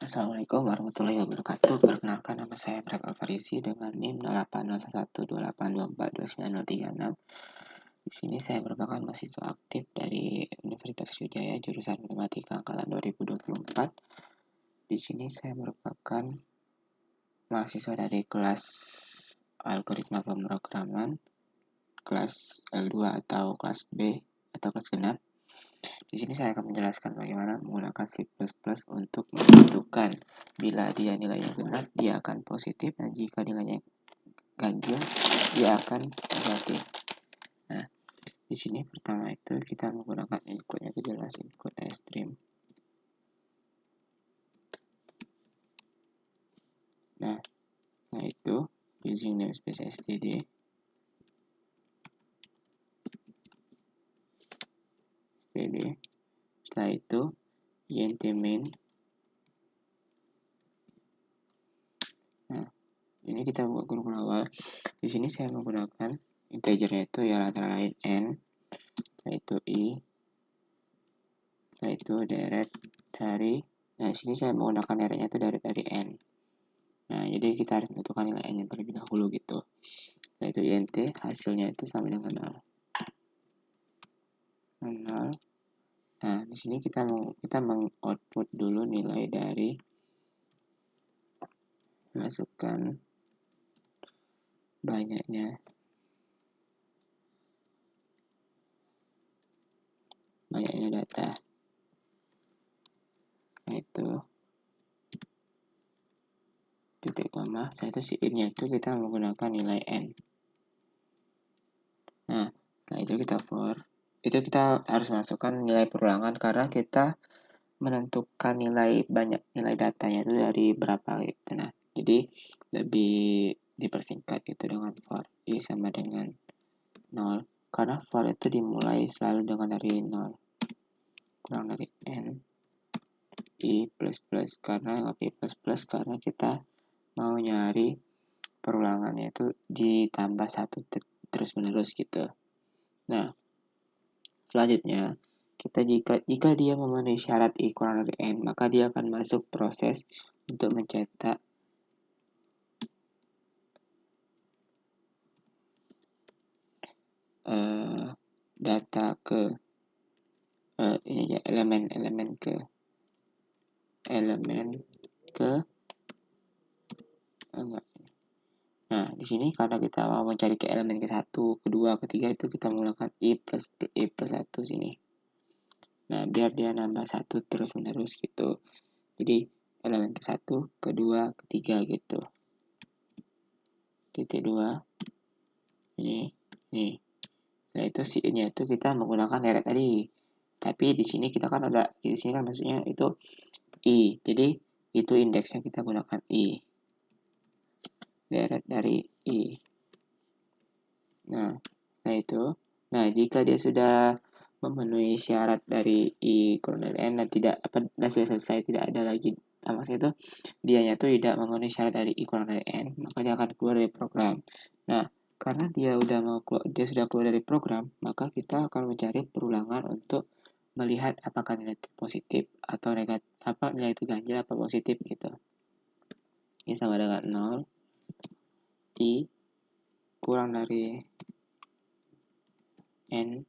Assalamualaikum warahmatullahi wabarakatuh. Perkenalkan, nama saya Brek Alfarisi dengan NIM 080128242936. Di sini saya merupakan mahasiswa aktif dari Universitas Sriwijaya jurusan Matematika angkatan 2024. Di sini saya merupakan mahasiswa dari kelas algoritma pemrograman, kelas L2 atau kelas B atau kelas genap. Di sini saya akan menjelaskan bagaimana menggunakan C++ untuk menentukan bila dia nilainya genap, dia akan positif, dan jika nilainya ganjil, dia akan negatif. Nah, di sini pertama itu kita menggunakan inputnya itu jelas input stream. Nah, itu using namespace std. Setelah itu int main. Nah, ini kita buka kurung awal. Di sini saya menggunakan integer itu ya antara lain n, setelah itu i, setelah itu deret dari. Nah, di sini saya menggunakan deretnya itu dari n. Nah, jadi kita harus menentukan nilai n yang terlebih dahulu gitu. Setelah itu int hasilnya itu sama dengan 0. Nah, di sini kita mengoutput dulu nilai dari masukkan banyaknya data. Nah, itu titik koma. Saya itu si in-nya itu kita menggunakan nilai n. Nah, setelah itu kita for. Itu kita harus masukkan nilai perulangan karena kita menentukan banyak nilai datanya itu dari berapa gitu. Nah, jadi lebih dipersingkat gitu dengan for i sama dengan 0 karena for itu dimulai selalu dengan dari 0 kurang dari n i plus plus karena i plus plus karena kita mau nyari perulangannya itu ditambah satu terus menerus gitu. Nah, selanjutnya kita jika dia memenuhi syarat i kurang dari n, maka dia akan masuk proses untuk mencetak data ke elemen ke enggak. Nah, di sini karena kita mau mencari ke elemen ke-1, kedua, ketiga itu kita menggunakan i plus 1 sini. Nah, biar dia nambah 1 terus menerus gitu. Jadi elemen ke-1, kedua, ketiga gitu. Titik 2 ini. Nah, itu nya itu kita menggunakan deret tadi. Tapi di sini kita kan ada di sini kan maksudnya itu i. Jadi itu indeksnya kita gunakan i. Deret dari i. Nah, itu. Nah, jika dia sudah memenuhi syarat dari i kurang dari n dan sudah selesai, tidak ada lagi maksudnya itu dianya tuh tidak memenuhi syarat dari i kurang dari n, maka dia akan keluar dari program. Nah, karena dia sudah keluar dari program, maka kita akan mencari perulangan untuk melihat apakah nilai itu positif atau negatif, apa nilai itu ganjil apa positif gitu. Ini sama dengan 0 i kurang dari n,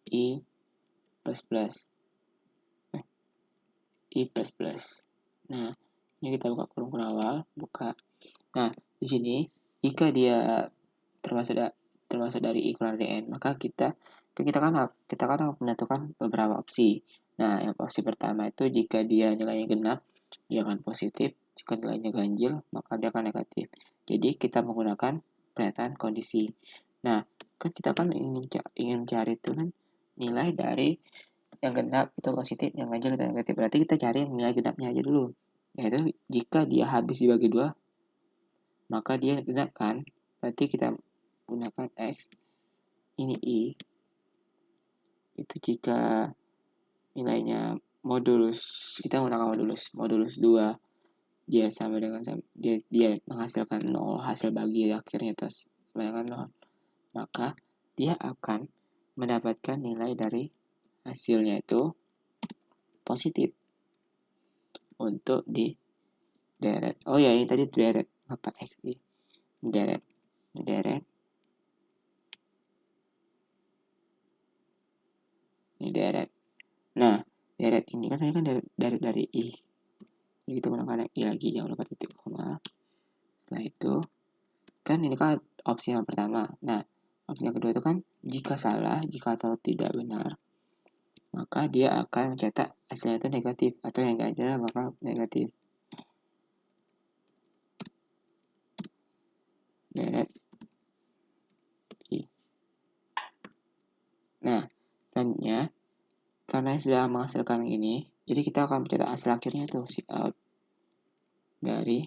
i plus plus. I plus plus. Nah, ini kita buka kurung awal, buka. Nah, di sini jika dia termasuk dari i kurang dari n, maka kita kan menentukan beberapa opsi. Nah, yang opsi pertama itu jika dia nilainya genap, dia akan positif. Jika nilainya ganjil, maka dia akan negatif. Jadi kita menggunakan pernyataan kondisi. Nah, kan kita kan ingin mencari itu kan nilai dari yang genap itu positif, yang ganjil itu negatif. Berarti kita cari yang nilai genapnya aja dulu. Yaitu jika dia habis dibagi 2, maka dia genap kan. Berarti kita gunakan X. Ini I. Itu jika nilainya modulus. Kita menggunakan modulus 2. Dia sama dengan dia menghasilkan 0, hasil bagi akhirnya terus sama dengan 0. Maka dia akan mendapatkan nilai dari hasilnya itu positif. untuk di deret. Oh ya, ini tadi deret apa X sih? Deret, deret, ini deret. Nah, deret ini kan saya kan dari I. Jadi kita menggunakan I lagi, jangan lupa titik koma. Setelah itu, kan ini kan opsi yang pertama. Nah, opsi yang kedua itu kan jika salah, jika atau tidak benar, maka dia akan mencetak hasilnya itu negatif atau yang ganjil bakal negatif. Deret I. Nah, selanjutnya karena sudah menghasilkan ini, jadi kita akan mencetak hasil akhirnya tuh si out dari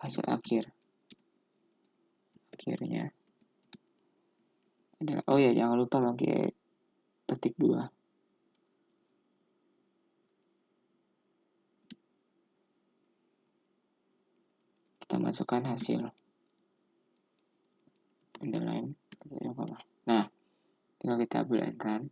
hasil akhirnya adalah, oh ya jangan lupa pakai petik 2. Kita masukkan hasil underline. Nah, tinggal kita build and run.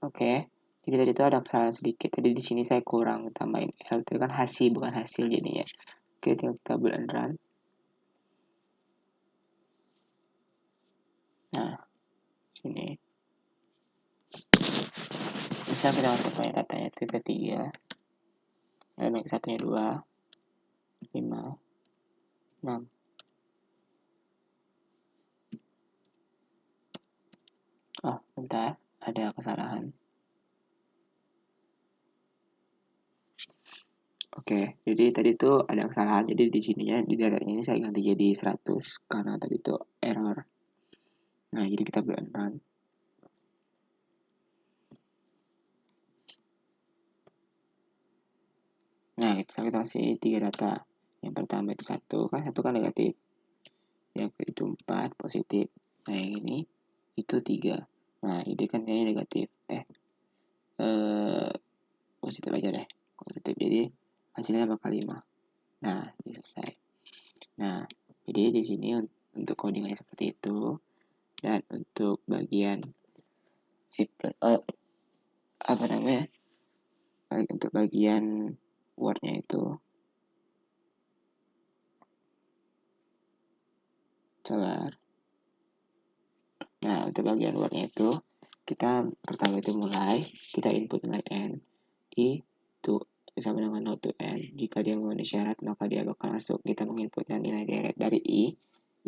Oke, jadi tadi itu ada kesalahan sedikit. Tadi di sini saya kurang tambahin L, itu kan hasil bukan hasil jadinya. Oke, tinggal kita build and run. Nah, sini. Bisa kita masukkan datanya itu ke 3, dan yang satunya 2, 5, 6. Oh, bentar, ada kesalahan. Oke, jadi tadi itu ada kesalahan. Jadi di sininya di datanya ini saya ganti jadi 100 karena tadi itu error. Nah, jadi kita build and run. Nah, kita kasih 3 data. Yang pertama itu 1 kan negatif. Yang kedua itu 4 positif. Nah, yang ini itu 3. Nah, ini kan nilainya negatif. Positif aja deh. Positif. Jadi hasilnya bakal 5. Nah, ini selesai. Nah, jadi di sini untuk codingnya seperti itu. Dan untuk bagian apa namanya? Untuk bagian wordnya itu sabar. Nah, untuk bagian wordnya itu kita pertama itu mulai kita input nilai n i to sama dengan not to n. Jika dia memenuhi syarat maka dia bakal masuk. Kita menginputkan nilai deret dari i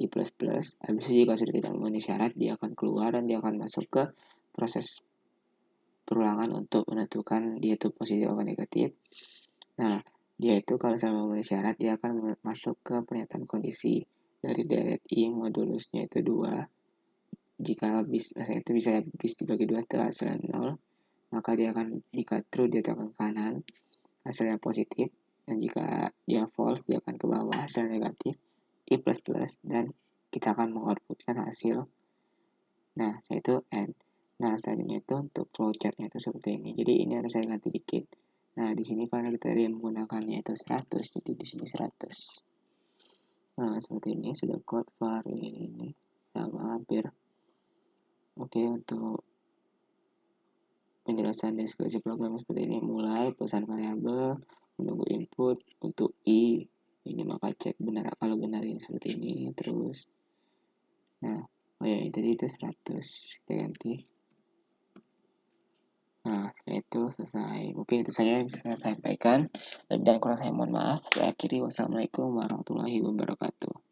plus plus. Habis itu jika sudah tidak memenuhi syarat dia akan keluar dan dia akan masuk ke proses perulangan untuk menentukan dia itu positif atau negatif. Nah, dia itu kalau sama memenuhi syarat dia akan masuk ke pernyataan kondisi dari deret i modulusnya itu 2. Jika hasilnya itu bisa habis dibagi 2 ke hasilnya 0, maka dia akan, jika true dia akan ke kanan, hasilnya positif, dan jika dia false dia akan ke bawah, hasilnya negatif, i plus plus, dan kita akan mengoutputkan hasil. Nah, saya itu n. Nah, selanjutnya itu untuk flowchartnya itu seperti ini. Jadi ini harus saya ganti dikit. Nah, di sini karena kita menggunakannya itu 100, jadi di sini 100. Nah, seperti ini sudah code var ini sama hampir. Oke, untuk penjelasan deskripsi program seperti ini, mulai pesan variabel, menunggu input untuk i, ini maka cek benar kalau benar ini seperti ini terus. Nah, oh ya, tadi itu 100, kita ganti. Nah, setelah itu selesai. Mungkin itu saja yang bisa saya sampaikan. Dan kurang saya mohon maaf. Saya akhiri. Wassalamualaikum warahmatullahi wabarakatuh.